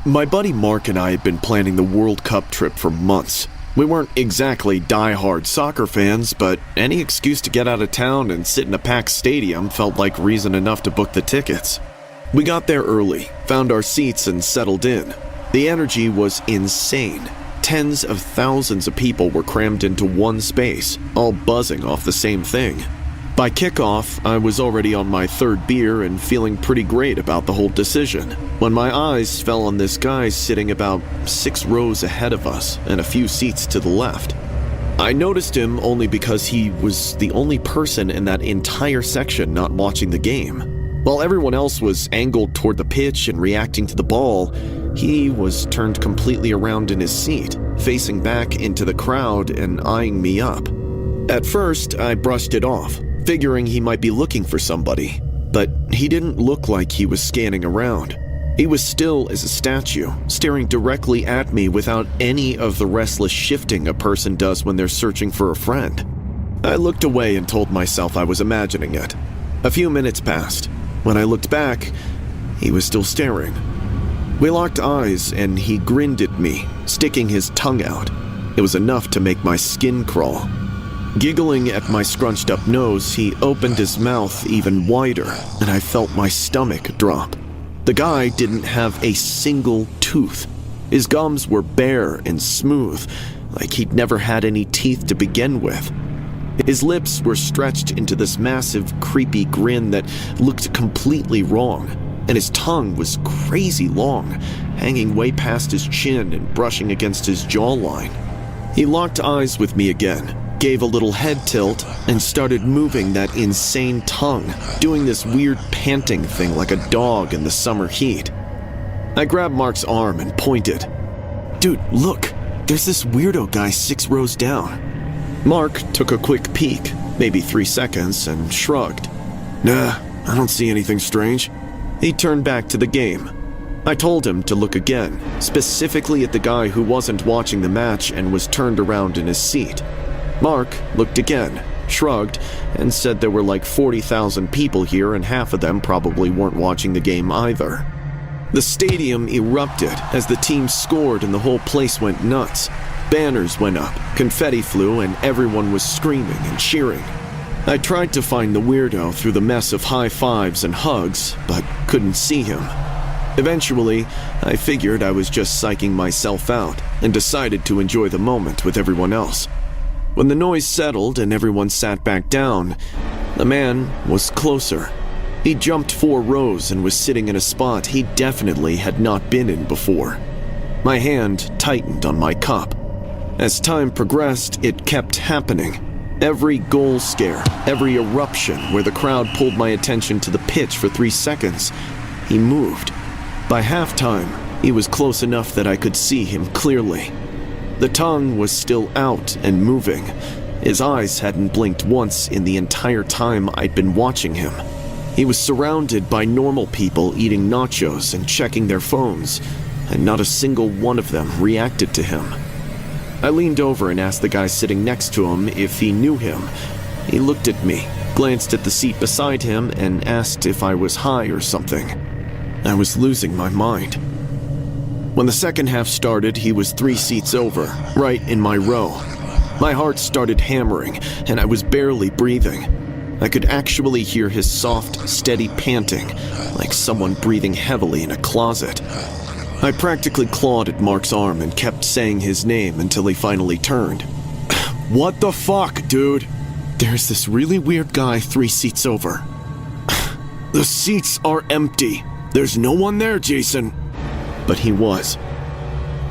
My buddy Mark and I had been planning the World Cup trip for months. We weren't exactly die-hard soccer fans, but any excuse to get out of town and sit in a packed stadium felt like reason enough to book the tickets. We got there early, found our seats and settled in. The energy was insane. Tens of thousands of people were crammed into one space, all buzzing off the same thing. By kickoff, I was already on my third beer and feeling pretty great about the whole decision, when my eyes fell on this guy sitting about 6 rows ahead of us and a few seats to the left. I noticed him only because he was the only person in that entire section not watching the game. While everyone else was angled toward the pitch and reacting to the ball, he was turned completely around in his seat, facing back into the crowd and eyeing me up. At first, I brushed it off, figuring he might be looking for somebody, but he didn't look like he was scanning around. He was still as a statue, staring directly at me without any of the restless shifting a person does when they're searching for a friend. I looked away and told myself I was imagining it. A few minutes passed. When I looked back, he was still staring. We locked eyes and he grinned at me, sticking his tongue out. It was enough to make my skin crawl. Giggling at my scrunched up nose, he opened his mouth even wider, and I felt my stomach drop. The guy didn't have a single tooth. His gums were bare and smooth, like he'd never had any teeth to begin with. His lips were stretched into this massive, creepy grin that looked completely wrong, and his tongue was crazy long, hanging way past his chin and brushing against his jawline. He locked eyes with me again, gave a little head tilt, and started moving that insane tongue, doing this weird panting thing like a dog in the summer heat. I grabbed Mark's arm and pointed. "Dude, look, there's this weirdo guy 6 rows down." Mark took a quick peek, maybe 3 seconds, and shrugged. "Nah, I don't see anything strange." He turned back to the game. I told him to look again, specifically at the guy who wasn't watching the match and was turned around in his seat. Mark looked again, shrugged, and said there were like 40,000 people here and half of them probably weren't watching the game either. The stadium erupted as the team scored and the whole place went nuts. Banners went up, confetti flew, and everyone was screaming and cheering. I tried to find the weirdo through the mess of high fives and hugs, but couldn't see him. Eventually, I figured I was just psyching myself out and decided to enjoy the moment with everyone else. When the noise settled and everyone sat back down, the man was closer. He jumped 4 rows and was sitting in a spot he definitely had not been in before. My hand tightened on my cup. As time progressed, it kept happening. Every goal scare, every eruption where the crowd pulled my attention to the pitch for 3 seconds, he moved. By halftime, he was close enough that I could see him clearly. The tongue was still out and moving. His eyes hadn't blinked once in the entire time I'd been watching him. He was surrounded by normal people eating nachos and checking their phones, and not a single one of them reacted to him. I leaned over and asked the guy sitting next to him if he knew him. He looked at me, glanced at the seat beside him, and asked if I was high or something. I was losing my mind. When the second half started, he was 3 seats over, right in my row. My heart started hammering, and I was barely breathing. I could actually hear his soft, steady panting, like someone breathing heavily in a closet. I practically clawed at Mark's arm and kept saying his name until he finally turned. "What the fuck, dude? There's this really weird guy 3 seats over." "The seats are empty. There's no one there, Jason." But he was.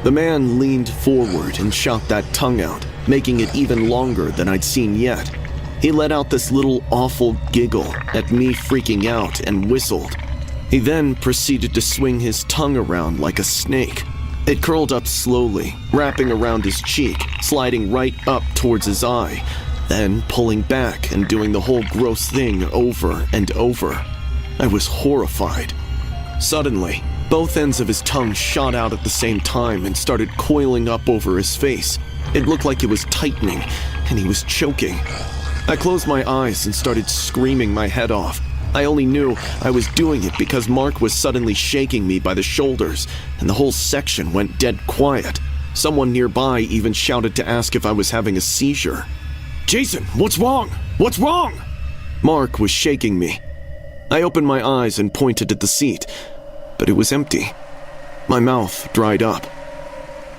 The man leaned forward and shot that tongue out, making it even longer than I'd seen yet. He let out this little awful giggle at me freaking out and whistled. He then proceeded to swing his tongue around like a snake. It curled up slowly, wrapping around his cheek, sliding right up towards his eye, then pulling back and doing the whole gross thing over and over. I was horrified. Suddenly, both ends of his tongue shot out at the same time and started coiling up over his face. It looked like it was tightening, and he was choking. I closed my eyes and started screaming my head off. I only knew I was doing it because Mark was suddenly shaking me by the shoulders, and the whole section went dead quiet. Someone nearby even shouted to ask if I was having a seizure. "Jason, what's wrong? What's wrong?" Mark was shaking me. I opened my eyes and pointed at the seat, but it was empty. My mouth dried up.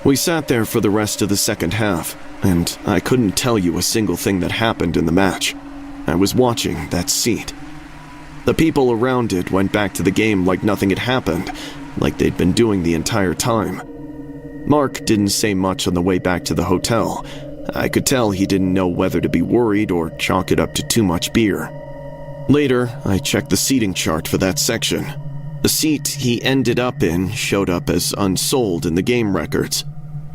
We sat there for the rest of the second half, and I couldn't tell you a single thing that happened in the match. I was watching that seat. The people around it went back to the game like nothing had happened, like they'd been doing the entire time. Mark didn't say much on the way back to the hotel. I could tell he didn't know whether to be worried or chalk it up to too much beer. Later, I checked the seating chart for that section. The seat he ended up in showed up as unsold in the game records.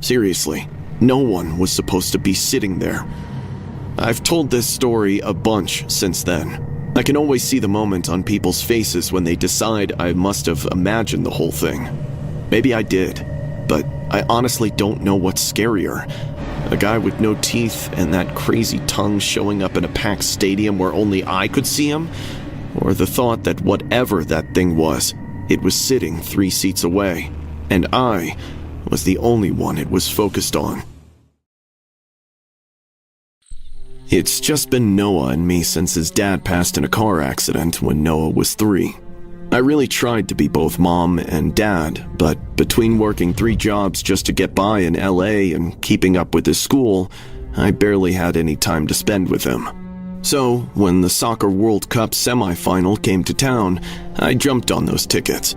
Seriously, no one was supposed to be sitting there. I've told this story a bunch since then. I can always see the moment on people's faces when they decide I must have imagined the whole thing. Maybe I did, but I honestly don't know what's scarier. A guy with no teeth and that crazy tongue showing up in a packed stadium where only I could see him? Or the thought that whatever that thing was, it was sitting 3 seats away, and I was the only one it was focused on. It's just been Noah and me since his dad passed in a car accident when Noah was 3. I really tried to be both mom and dad, but between working 3 jobs just to get by in LA and keeping up with his school, I barely had any time to spend with him. So, when the Soccer World Cup semifinal came to town, I jumped on those tickets.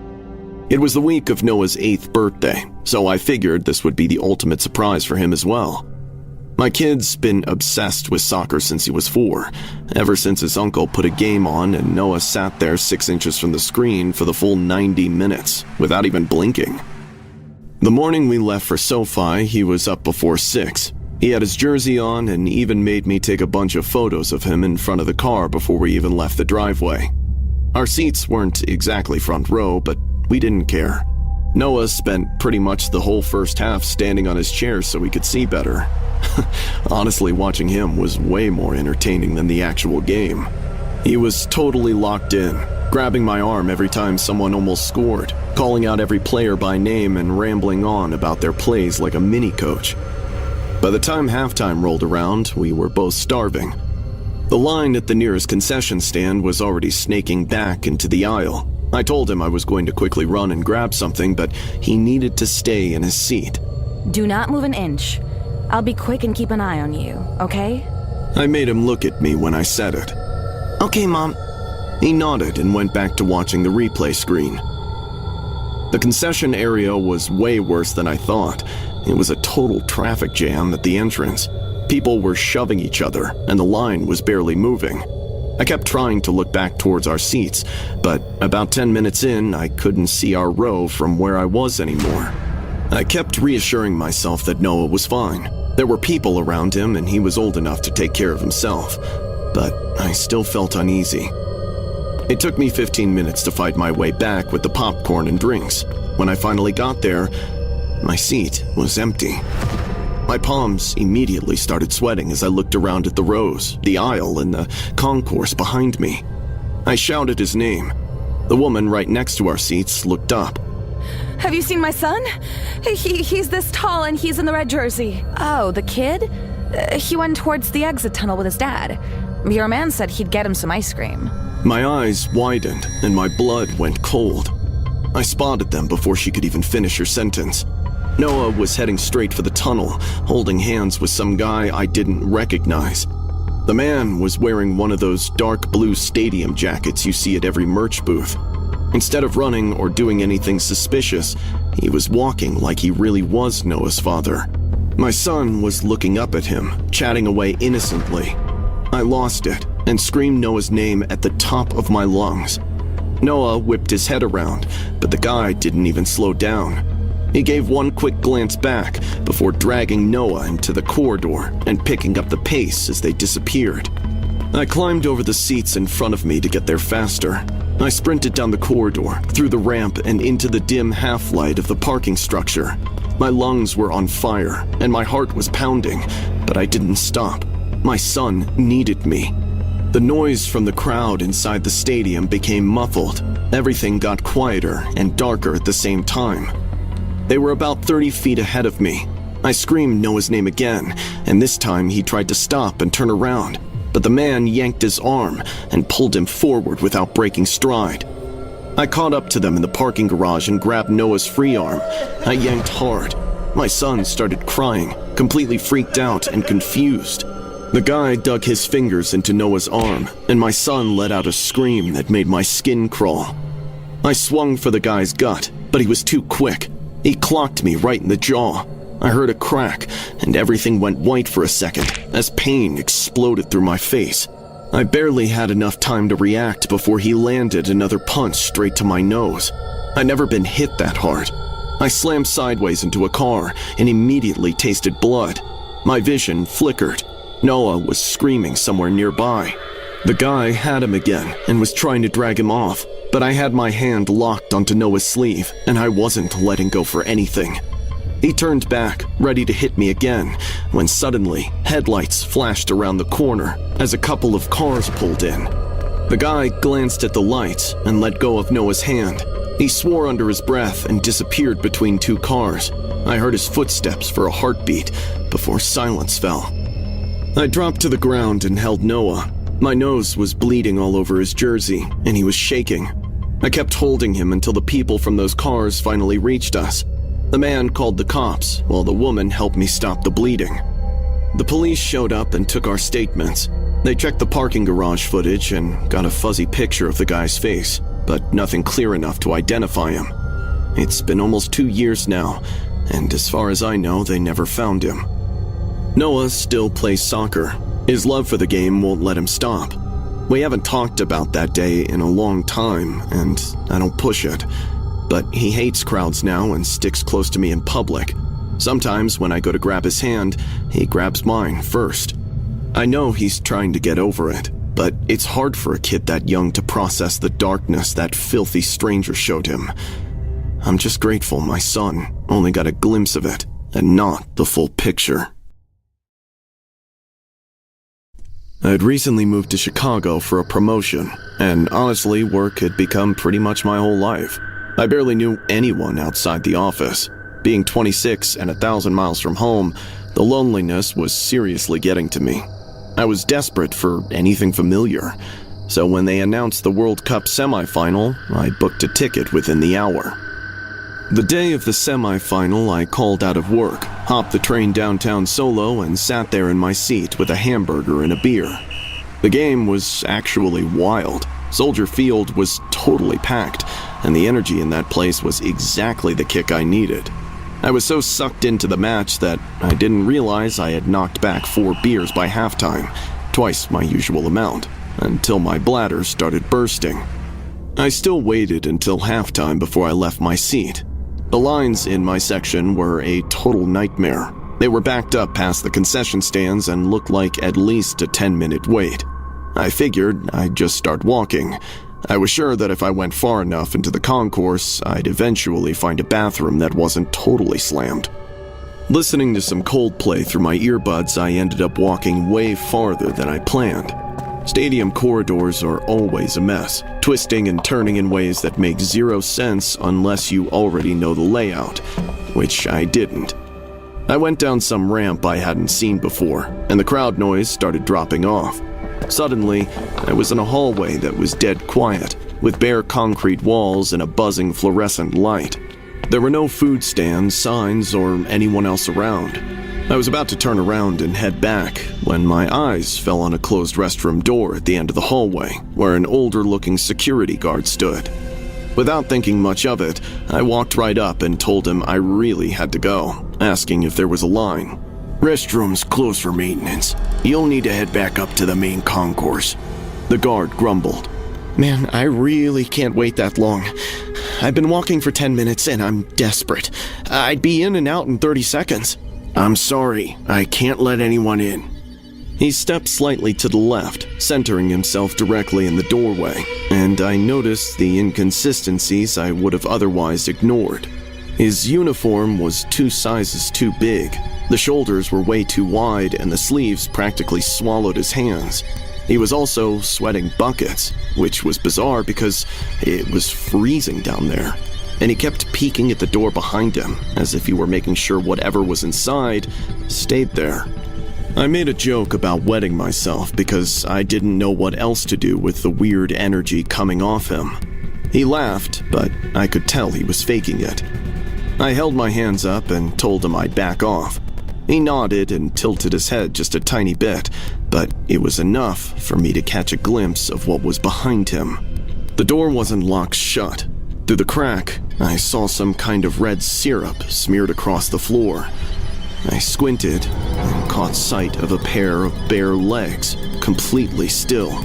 It was the week of Noah's 8th birthday, so I figured this would be the ultimate surprise for him as well. My kid's been obsessed with soccer since he was 4, ever since his uncle put a game on and Noah sat there 6 inches from the screen for the full 90 minutes, without even blinking. The morning we left for SoFi, he was up before 6. He had his jersey on and even made me take a bunch of photos of him in front of the car before we even left the driveway. Our seats weren't exactly front row, but we didn't care. Noah spent pretty much the whole first half standing on his chair so we could see better. Honestly, watching him was way more entertaining than the actual game. He was totally locked in, grabbing my arm every time someone almost scored, calling out every player by name and rambling on about their plays like a mini-coach. By the time halftime rolled around, we were both starving. The line at the nearest concession stand was already snaking back into the aisle. I told him I was going to quickly run and grab something, but he needed to stay in his seat. Do not move an inch. I'll be quick and keep an eye on you, okay? I made him look at me when I said it. "Okay, Mom." He nodded and went back to watching the replay screen. The concession area was way worse than I thought. It was a total traffic jam at the entrance. People were shoving each other, and the line was barely moving. I kept trying to look back towards our seats, but about 10 minutes in, I couldn't see our row from where I was anymore. I kept reassuring myself that Noah was fine. There were people around him, and he was old enough to take care of himself. But I still felt uneasy. It took me 15 minutes to fight my way back with the popcorn and drinks. When I finally got there, my seat was empty. My palms immediately started sweating as I looked around at the rows, the aisle, and the concourse behind me. I shouted his name. The woman right next to our seats looked up. Have you seen my son? He's this tall and he's in the red jersey. Oh, the kid? He went towards the exit tunnel with his dad. Your man said he'd get him some ice cream. My eyes widened and my blood went cold. I spotted them before she could even finish her sentence. Noah was heading straight for the tunnel, holding hands with some guy I didn't recognize. The man was wearing one of those dark blue stadium jackets you see at every merch booth. Instead of running or doing anything suspicious, he was walking like he really was Noah's father. My son was looking up at him, chatting away innocently. I lost it and screamed Noah's name at the top of my lungs. Noah whipped his head around, but the guy didn't even slow down. He gave one quick glance back before dragging Noah into the corridor and picking up the pace as they disappeared. I climbed over the seats in front of me to get there faster. I sprinted down the corridor, through the ramp, and into the dim half-light of the parking structure. My lungs were on fire, and my heart was pounding, but I didn't stop. My son needed me. The noise from the crowd inside the stadium became muffled. Everything got quieter and darker at the same time. They were about 30 feet ahead of me. I screamed Noah's name again, and this time he tried to stop and turn around, but the man yanked his arm and pulled him forward without breaking stride. I caught up to them in the parking garage and grabbed Noah's free arm. I yanked hard. My son started crying, completely freaked out and confused. The guy dug his fingers into Noah's arm, and my son let out a scream that made my skin crawl. I swung for the guy's gut, but he was too quick. He clocked me right in the jaw. I heard a crack, and everything went white for a second as pain exploded through my face. I barely had enough time to react before he landed another punch straight to my nose. I'd never been hit that hard. I slammed sideways into a car and immediately tasted blood. My vision flickered. Noah was screaming somewhere nearby. The guy had him again and was trying to drag him off, but I had my hand locked onto Noah's sleeve, and I wasn't letting go for anything. He turned back, ready to hit me again, when suddenly headlights flashed around the corner as a couple of cars pulled in. The guy glanced at the lights and let go of Noah's hand. He swore under his breath and disappeared between two cars. I heard his footsteps for a heartbeat before silence fell. I dropped to the ground and held Noah. My nose was bleeding all over his jersey, and he was shaking. I kept holding him until the people from those cars finally reached us. The man called the cops, while the woman helped me stop the bleeding. The police showed up and took our statements. They checked the parking garage footage and got a fuzzy picture of the guy's face, but nothing clear enough to identify him. It's been almost 2 years now, and as far as I know, they never found him. Noah still plays soccer. His love for the game won't let him stop. We haven't talked about that day in a long time, and I don't push it. But he hates crowds now and sticks close to me in public. Sometimes when I go to grab his hand, he grabs mine first. I know he's trying to get over it, but it's hard for a kid that young to process the darkness that filthy stranger showed him. I'm just grateful my son only got a glimpse of it and not the full picture. I'd recently moved to Chicago for a promotion, and honestly, work had become pretty much my whole life. I barely knew anyone outside the office. Being 26 and 1,000 miles from home, the loneliness was seriously getting to me. I was desperate for anything familiar, so when they announced the World Cup semifinal, I booked a ticket within the hour. The day of the semifinal, I called out of work, hopped the train downtown solo, and sat there in my seat with a hamburger and a beer. The game was actually wild. Soldier Field was totally packed, and the energy in that place was exactly the kick I needed. I was so sucked into the match that I didn't realize I had knocked back 4 beers by halftime, twice my usual amount, until my bladder started bursting. I still waited until halftime before I left my seat. The lines in my section were a total nightmare. They were backed up past the concession stands and looked like at least a 10-minute wait. I figured I'd just start walking. I was sure that if I went far enough into the concourse, I'd eventually find a bathroom that wasn't totally slammed. Listening to some Coldplay through my earbuds, I ended up walking way farther than I planned. Stadium corridors are always a mess, twisting and turning in ways that make zero sense unless you already know the layout, which I didn't. I went down some ramp I hadn't seen before, and the crowd noise started dropping off. Suddenly, I was in a hallway that was dead quiet, with bare concrete walls and a buzzing fluorescent light. There were no food stands, signs, or anyone else around. I was about to turn around and head back when my eyes fell on a closed restroom door at the end of the hallway, where an older-looking security guard stood. Without thinking much of it, I walked right up and told him I really had to go, asking if there was a line. "Restroom's closed for maintenance. You'll need to head back up to the main concourse." The guard grumbled. "Man, I really can't wait that long. I've been walking for 10 minutes and I'm desperate. I'd be in and out in 30 seconds. "I'm sorry, I can't let anyone in." He stepped slightly to the left, centering himself directly in the doorway, and I noticed the inconsistencies I would have otherwise ignored. His uniform was 2 sizes too big. The shoulders were way too wide and the sleeves practically swallowed his hands. He was also sweating buckets, which was bizarre because it was freezing down there. And he kept peeking at the door behind him, as if he were making sure whatever was inside stayed there. I made a joke about wetting myself because I didn't know what else to do with the weird energy coming off him. He laughed, but I could tell he was faking it. I held my hands up and told him I'd back off. He nodded and tilted his head just a tiny bit, but it was enough for me to catch a glimpse of what was behind him. The door wasn't locked shut. Through the crack, I saw some kind of red syrup smeared across the floor. I squinted and caught sight of a pair of bare legs, completely still.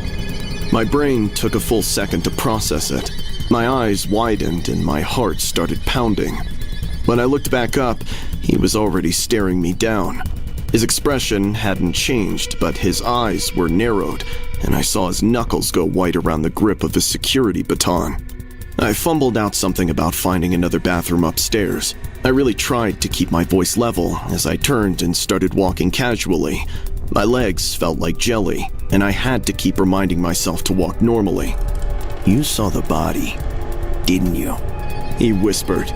My brain took a full second to process it. My eyes widened and my heart started pounding. When I looked back up, he was already staring me down. His expression hadn't changed, but his eyes were narrowed, and I saw his knuckles go white around the grip of his security baton. I fumbled out something about finding another bathroom upstairs. I really tried to keep my voice level as I turned and started walking casually. My legs felt like jelly, and I had to keep reminding myself to walk normally. "You saw the body, didn't you?" he whispered.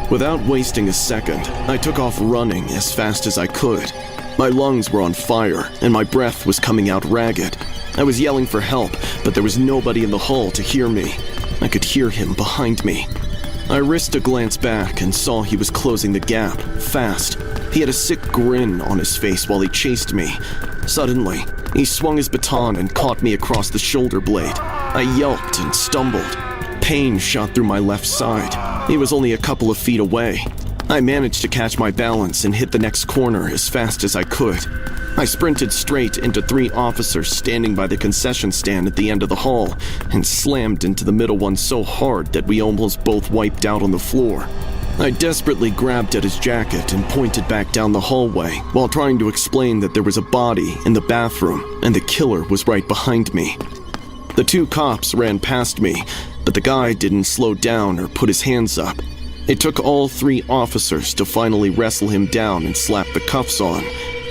Without wasting a second, I took off running as fast as I could. My lungs were on fire, and my breath was coming out ragged. I was yelling for help, but there was nobody in the hall to hear me. I could hear him behind me. I risked a glance back and saw he was closing the gap, fast. He had a sick grin on his face while he chased me. Suddenly, he swung his baton and caught me across the shoulder blade. I yelped and stumbled. Pain shot through my left side. He was only a couple of feet away. I managed to catch my balance and hit the next corner as fast as I could. I sprinted straight into 3 officers standing by the concession stand at the end of the hall and slammed into the middle one so hard that we almost both wiped out on the floor. I desperately grabbed at his jacket and pointed back down the hallway while trying to explain that there was a body in the bathroom and the killer was right behind me. The 2 cops ran past me, but the guy didn't slow down or put his hands up. It took all 3 officers to finally wrestle him down and slap the cuffs on.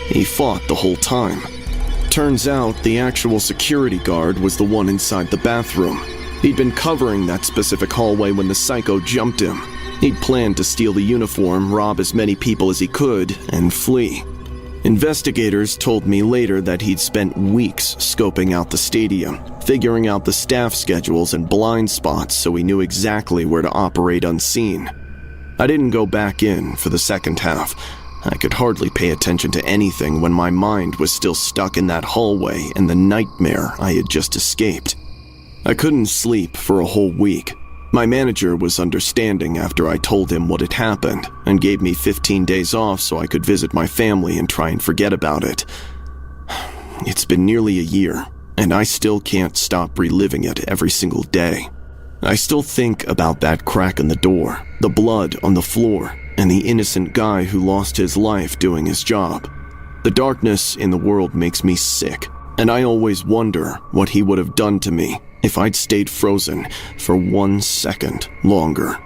He fought the whole time. Turns out the actual security guard was the one inside the bathroom. He'd been covering that specific hallway when the psycho jumped him. He'd planned to steal the uniform, rob as many people as he could, and flee. Investigators told me later that he'd spent weeks scoping out the stadium, figuring out the staff schedules and blind spots so he knew exactly where to operate unseen. I didn't go back in for the second half. I could hardly pay attention to anything when my mind was still stuck in that hallway and the nightmare I had just escaped. I couldn't sleep for a whole week. My manager was understanding after I told him what had happened and gave me 15 days off so I could visit my family and try and forget about it. It's been nearly a year, and I still can't stop reliving it every single day. I still think about that crack in the door, the blood on the floor, and the innocent guy who lost his life doing his job. The darkness in the world makes me sick, and I always wonder what he would have done to me if I'd stayed frozen for 1 second longer.